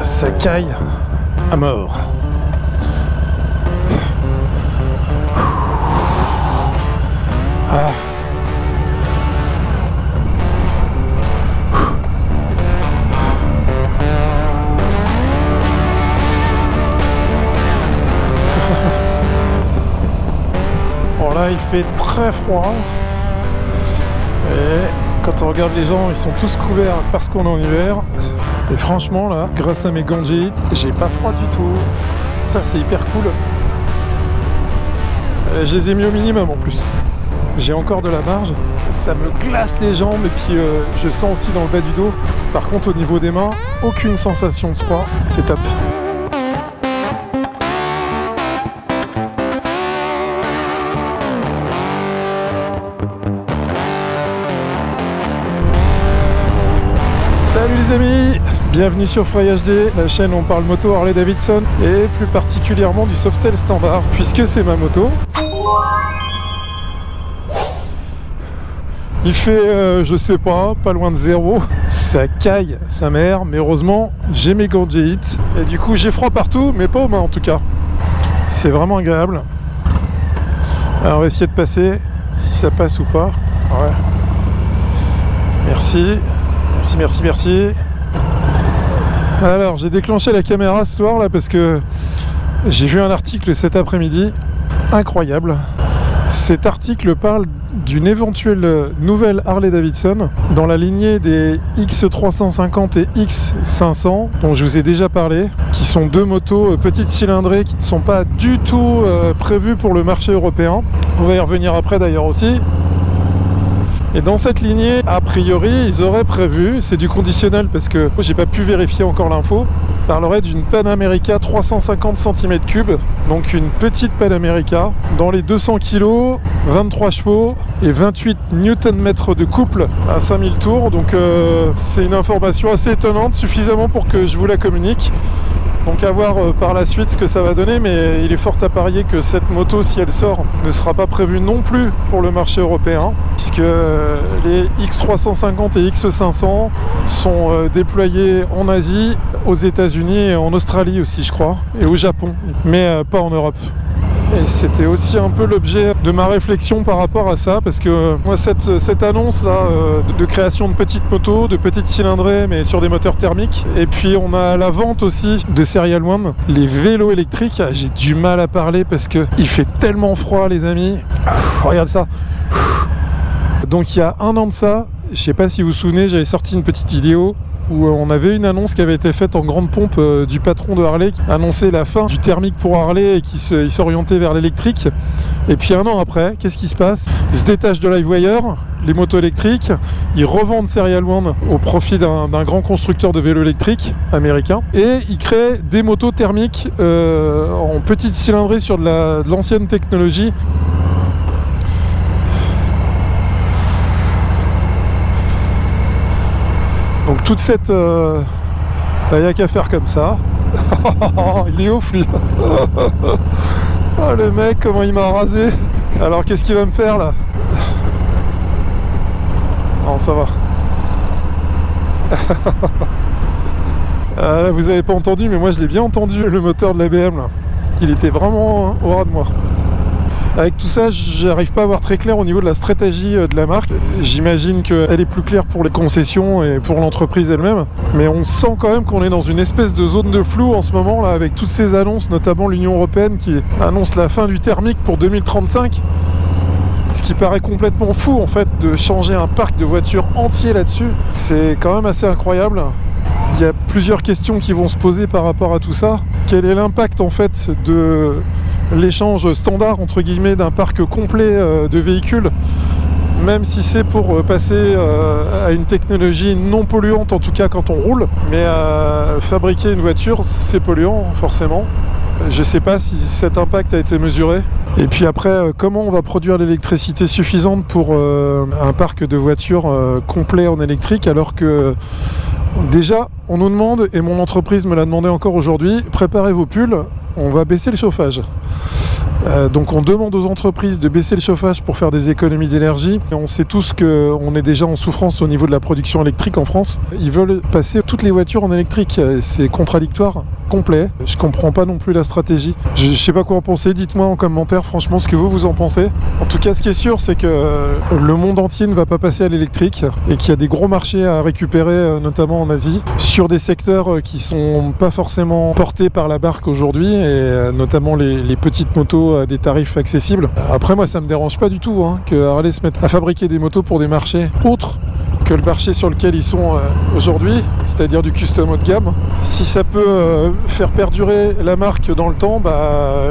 Ça caille à mort. Ah. Bon là il fait très froid. Et quand on regarde les gens, ils sont tous couverts parce qu'on est en hiver. Et franchement là, grâce à mes gants de G-Hit, j'ai pas froid du tout. Ça c'est hyper cool. Je les ai mis au minimum en plus. J'ai encore de la marge. Ça me glace les jambes et puis je sens aussi dans le bas du dos. Par contre au niveau des mains, aucune sensation de froid. C'est top. Salut les amis, bienvenue sur Fry HD, la chaîne où on parle moto Harley Davidson et plus particulièrement du Softail standard puisque c'est ma moto. Il fait, je sais pas loin de zéro, ça caille sa mère, mais heureusement j'ai mes gants de G-Hit et du coup j'ai froid partout, mais pas aux mains en tout cas. C'est vraiment agréable. Alors on va essayer de passer, si ça passe ou pas. Ouais. Merci. Merci. Alors j'ai déclenché la caméra ce soir là parce que j'ai vu un article cet après-midi incroyable. Cet article parle d'une éventuelle nouvelle Harley Davidson dans la lignée des X350 et X500 dont je vous ai déjà parlé, qui sont deux motos petites cylindrées qui ne sont pas du tout prévues pour le marché européen. On va y revenir après d'ailleurs aussi. Et dans cette lignée, a priori, ils auraient prévu, c'est du conditionnel parce que j'ai pas pu vérifier encore l'info, parlerait d'une Panamerica 350 cm3, donc une petite Panamerica, dans les 200 kg, 23 chevaux et 28 Nm de couple à 5000 tours. Donc c'est une information assez étonnante, suffisamment pour que je vous la communique. Donc à voir par la suite ce que ça va donner, mais il est fort à parier que cette moto, si elle sort, ne sera pas prévue non plus pour le marché européen, puisque les X350 et X500 sont déployés en Asie, aux États-Unis et en Australie aussi je crois, et au Japon, mais pas en Europe. Et c'était aussi un peu l'objet de ma réflexion par rapport à ça, parce que moi cette annonce là de création de petites motos, de petites cylindrées mais sur des moteurs thermiques, et puis on a la vente aussi de Serial One, les vélos électriques. J'ai du mal à parler parce que il fait tellement froid les amis. Regarde ça. Donc il y a un an de ça, je sais pas si vous vous souvenez, j'avais sorti une petite vidéo où on avait une annonce qui avait été faite en grande pompe du patron de Harley qui annonçait la fin du thermique pour Harley et qui s'orientait vers l'électrique. Et puis un an après, qu'est-ce qui se passe? Ils se détachent de LiveWire, les motos électriques, ils revendent Serial One au profit d'un grand constructeur de vélos électriques américain et ils créent des motos thermiques en petite cylindrée sur de l'ancienne technologie. Donc toute cette... il n'y a qu'à faire comme ça. Il est ouf lui. Oh, le mec, comment il m'a rasé. Alors qu'est-ce qu'il va me faire là? Non, ça va. Vous avez pas entendu, mais moi je l'ai bien entendu, le moteur de la BM là. Il était vraiment au ras de moi. Avec tout ça, j'arrive pas à voir très clair au niveau de la stratégie de la marque. J'imagine qu'elle est plus claire pour les concessions et pour l'entreprise elle-même. Mais on sent quand même qu'on est dans une espèce de zone de flou en ce moment, là, avec toutes ces annonces, notamment l'Union Européenne qui annonce la fin du thermique pour 2035. Ce qui paraît complètement fou, en fait, de changer un parc de voitures entier là-dessus. C'est quand même assez incroyable. Il y a plusieurs questions qui vont se poser par rapport à tout ça. Quel est l'impact, en fait, de l'échange standard entre guillemets d'un parc complet de véhicules, même si c'est pour passer à une technologie non polluante, en tout cas quand on roule, mais fabriquer une voiture c'est polluant forcément. Je sais pas si cet impact a été mesuré. Et puis après, comment on va produire l'électricité suffisante pour un parc de voitures complet en électrique, alors que déjà on nous demande, et mon entreprise me l'a demandé encore aujourd'hui, préparez vos pulls, on va baisser le chauffage. Donc on demande aux entreprises de baisser le chauffage pour faire des économies d'énergie. On sait tous qu'on est déjà en souffrance au niveau de la production électrique en France. Ils veulent passer toutes les voitures en électrique. C'est contradictoire, complet. Je comprends pas non plus la stratégie. Je sais pas quoi en penser. Dites-moi en commentaire franchement ce que vous en pensez. En tout cas, ce qui est sûr, c'est que le monde entier ne va pas passer à l'électrique et qu'il y a des gros marchés à récupérer, notamment en Asie, sur des secteurs qui sont pas forcément portés par la barque aujourd'hui, et notamment les petites motos à des tarifs accessibles. Après, moi, ça me dérange pas du tout que Harley se mette à fabriquer des motos pour des marchés autres que le marché sur lequel ils sont aujourd'hui, c'est-à-dire du custom haut de gamme. Si ça peut faire perdurer la marque dans le temps,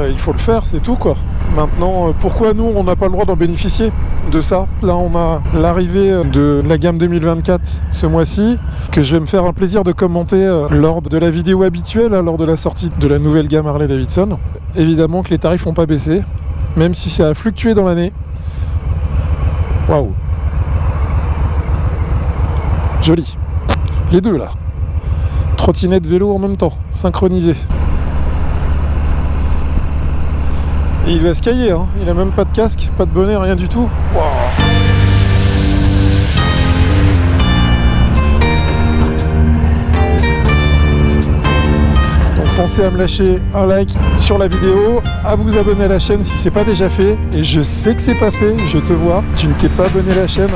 il faut le faire, c'est tout quoi. Maintenant, pourquoi nous, on n'a pas le droit d'en bénéficier de ça? Là, on a l'arrivée de la gamme 2024 ce mois-ci, que je vais me faire un plaisir de commenter lors de la vidéo habituelle, lors de la sortie de la nouvelle gamme Harley Davidson. Évidemment que les tarifs n'ont pas baissé, même si ça a fluctué dans l'année. Waouh! Joli. Les deux là. Trottinette, vélo en même temps, synchronisé. Et il va se cailler, il a même pas de casque, pas de bonnet, rien du tout. Wow. Donc pensez à me lâcher un like sur la vidéo, à vous abonner à la chaîne si c'est pas déjà fait. Et je sais que c'est pas fait, je te vois, tu ne t'es pas abonné à la chaîne.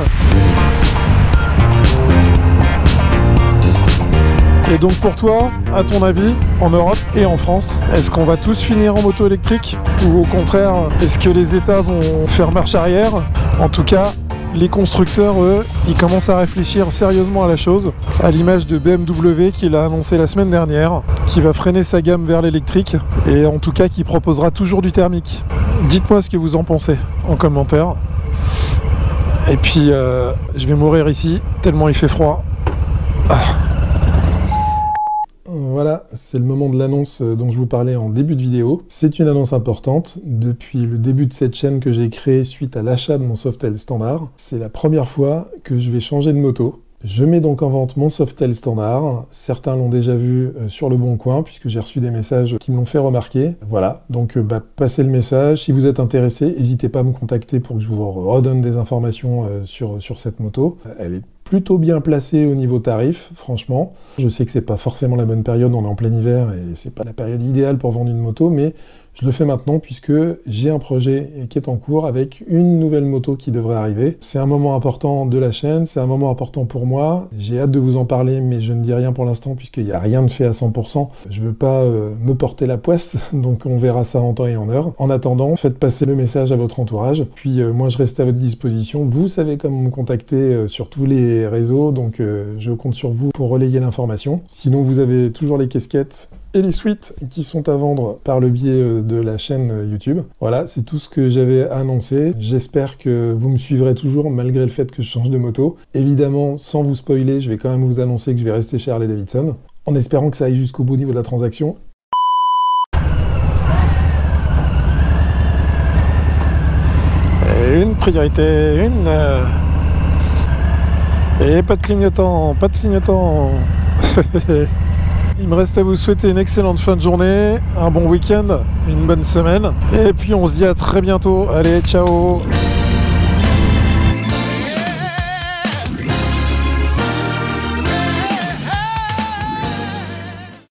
Et donc pour toi, à ton avis, en Europe et en France, est-ce qu'on va tous finir en moto électrique? Ou au contraire, est-ce que les États vont faire marche arrière? En tout cas, les constructeurs, eux, ils commencent à réfléchir sérieusement à la chose, à l'image de BMW qui l'a annoncé la semaine dernière, qui va freiner sa gamme vers l'électrique, et en tout cas qui proposera toujours du thermique. Dites-moi ce que vous en pensez en commentaire. Et puis, je vais mourir ici, tellement il fait froid. Voilà, c'est le moment de l'annonce dont je vous parlais en début de vidéo. C'est une annonce importante. Depuis le début de cette chaîne que j'ai créée suite à l'achat de mon Softail standard, c'est la première fois que je vais changer de moto. Je mets donc en vente mon Softail standard. Certains l'ont déjà vu sur le Bon Coin, puisque j'ai reçu des messages qui me l'ont fait remarquer. Voilà, donc passez le message. Si vous êtes intéressé, n'hésitez pas à me contacter pour que je vous redonne des informations sur cette moto. Elle est plutôt bien placée au niveau tarif, franchement. Je sais que c'est pas forcément la bonne période, on est en plein hiver et c'est pas la période idéale pour vendre une moto, mais je le fais maintenant puisque j'ai un projet qui est en cours avec une nouvelle moto qui devrait arriver. C'est un moment important de la chaîne, c'est un moment important pour moi. J'ai hâte de vous en parler, mais je ne dis rien pour l'instant puisqu'il n'y a rien de fait à 100%. Je veux pas me porter la poisse, donc on verra ça en temps et en heure. En attendant, faites passer le message à votre entourage. Puis moi, je reste à votre disposition. Vous savez comment me contacter sur tous les réseaux, donc je compte sur vous pour relayer l'information. Sinon, vous avez toujours les casquettes et les suites qui sont à vendre par le biais de la chaîne YouTube. Voilà, c'est tout ce que j'avais à annoncer. J'espère que vous me suivrez toujours malgré le fait que je change de moto. Évidemment, sans vous spoiler, je vais quand même vous annoncer que je vais rester chez Harley Davidson, en espérant que ça aille jusqu'au bout au niveau de la transaction. Et une priorité, Et pas de clignotant, pas de clignotant. Il me reste à vous souhaiter une excellente fin de journée, un bon week-end, une bonne semaine. Et puis on se dit à très bientôt. Allez, ciao!